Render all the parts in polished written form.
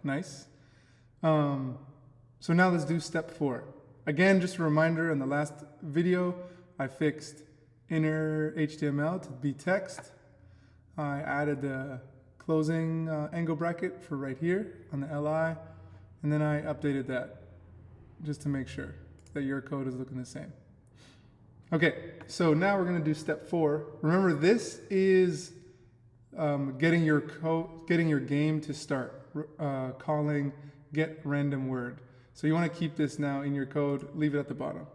Nice. So now let's do step 4. Again, just a reminder, in the last video, I fixed inner HTML to be text. I added the closing angle bracket for right here on the LI, and then I updated that just to make sure that your code is looking the same. Okay, so now we're going to do step 4. Remember, this is getting your game to start, calling get random word. So you want to keep this now in your code, leave it at the bottom.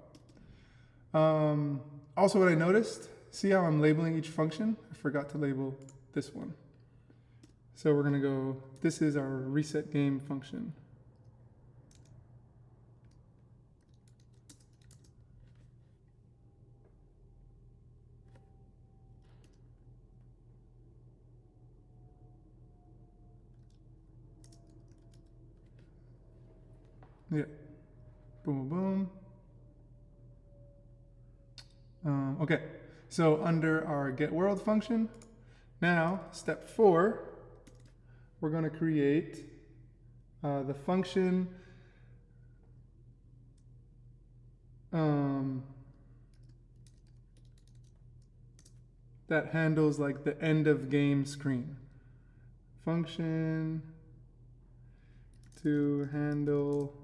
Also, what I noticed, see how I'm labeling each function? I forgot to label this one. So we're going to go, this is our reset game function. Yeah. Boom, boom, boom. Okay. So under our getWorld function, now step 4, we're going to create the function that handles like the end of game screen. Function to handle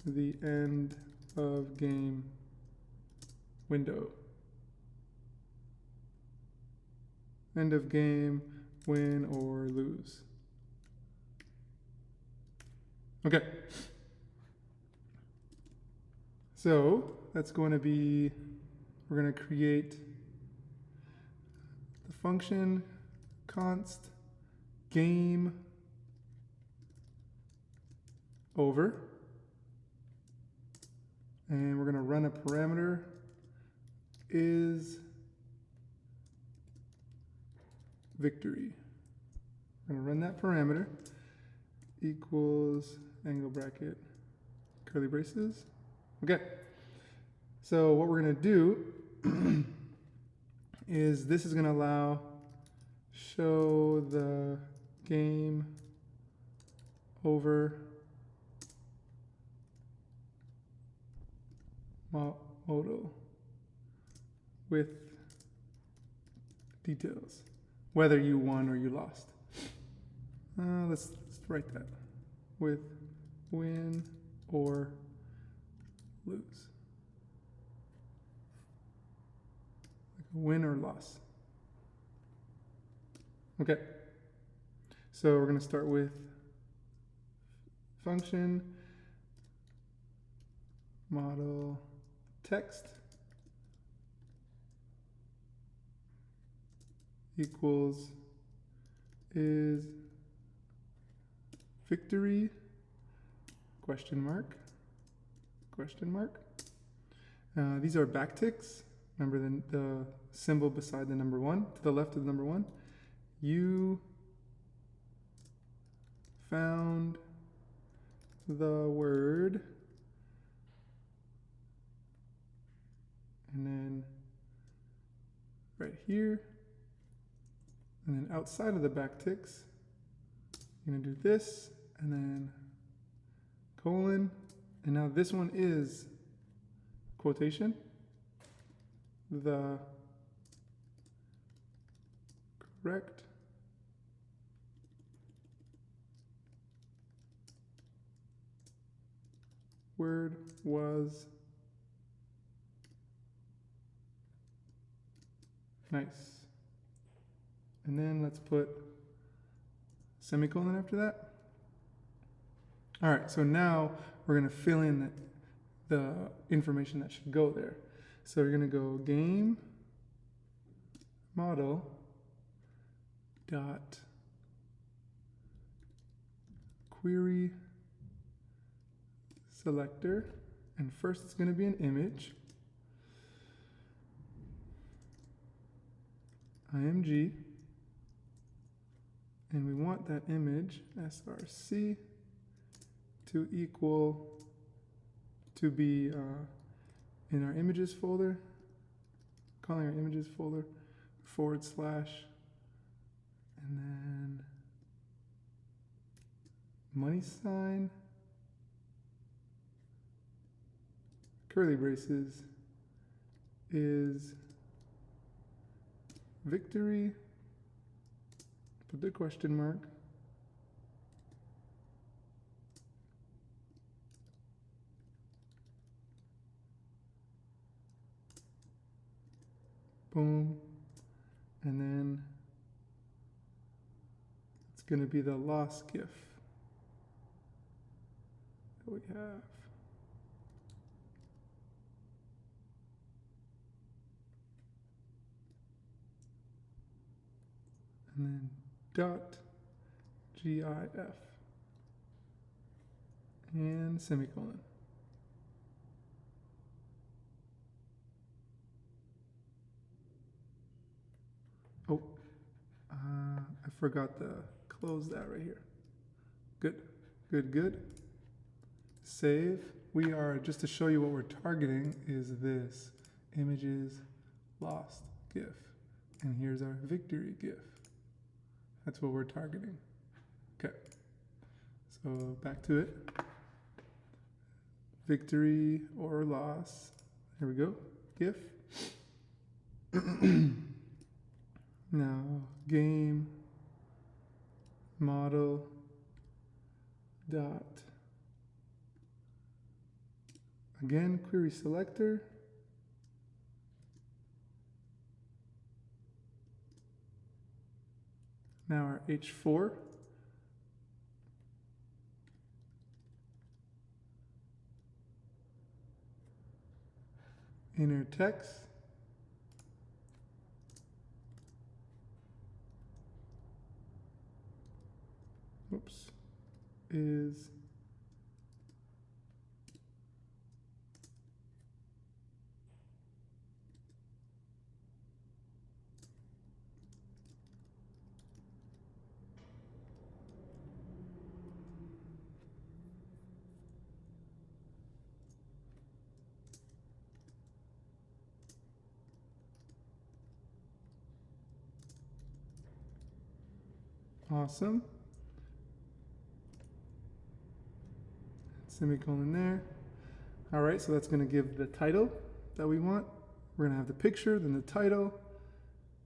the end of game window. End of game, win or lose. Okay. So that's going to be, we're going to create the function const game over, and we're going to run a parameter is victory. We're going to run that parameter equals angle bracket curly braces. Okay, so what we're going to do is this is going to allow show the game over modal with details, whether you won or you lost. Let's write that with win or lose, like a win or loss. Okay, so we're going to start with function model text equals is victory question mark. These are backticks. Remember the symbol beside the number 1, to the left of the number 1. You found the word, and then right here, and then outside of the backticks, you're going to do this, and then colon, and now this one is quotation, the correct word was nice. And then let's put semicolon after that. All right, so now we're going to fill in the information that should go there. So we're going to go game model dot query selector, and first it's going to be an image, img, and we want that image src to equal to be in our images folder, calling our images folder /, and then money sign, curly braces is victory, put the question mark, boom, and then it's going to be the lost GIF that we have. And then dot GIF and semicolon. Oh, I forgot to close that right here. Good, good, good. Save. We are, just to show you what we're targeting, is this images lost GIF. And here's our victory GIF. That's what we're targeting. Okay, so back to it. Victory or loss. Here we go, GIF. Now, game model dot, again, query selector. Now our H4. Inner text. Oops. Is awesome. Semicolon there. All right, so that's going to give the title that we want. We're going to have the picture, then the title,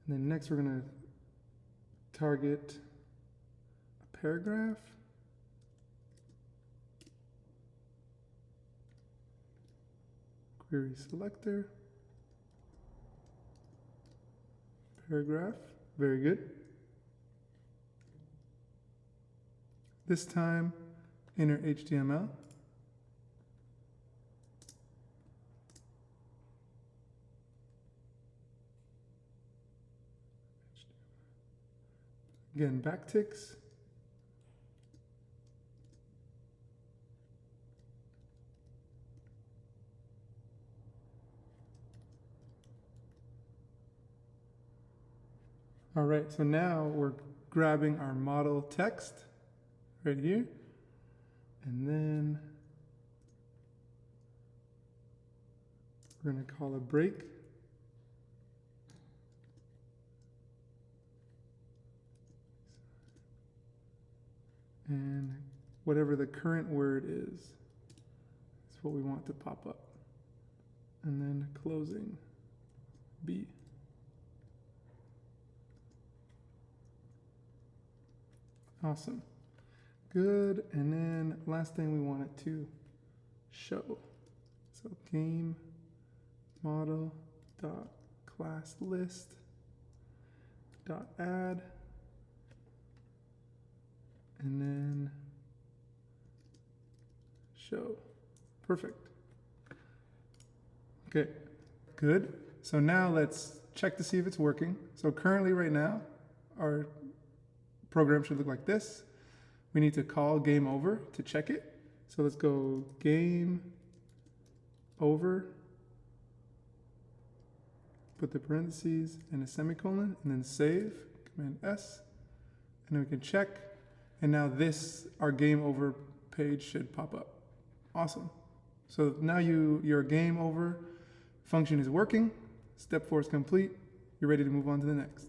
and then next we're going to target a paragraph. Query selector. Paragraph. Very good. This time, inner HTML. Again, backticks. All right, so now we're grabbing our model text right here, and then we're going to call a break. And whatever the current word is what we want to pop up. And then closing B. Awesome. Good. And then last thing we want it to show. So game model dot class list dot add, and then show. Perfect. Okay, good. So now let's check to see if it's working. So currently right now, our program should look like this. We need to call game over to check it. So let's go game over, put the parentheses and a semicolon, and then save, Command S, and then we can check. And now this, our game over page should pop up. Awesome. So now your game over function is working. Step 4 is complete. You're ready to move on to the next.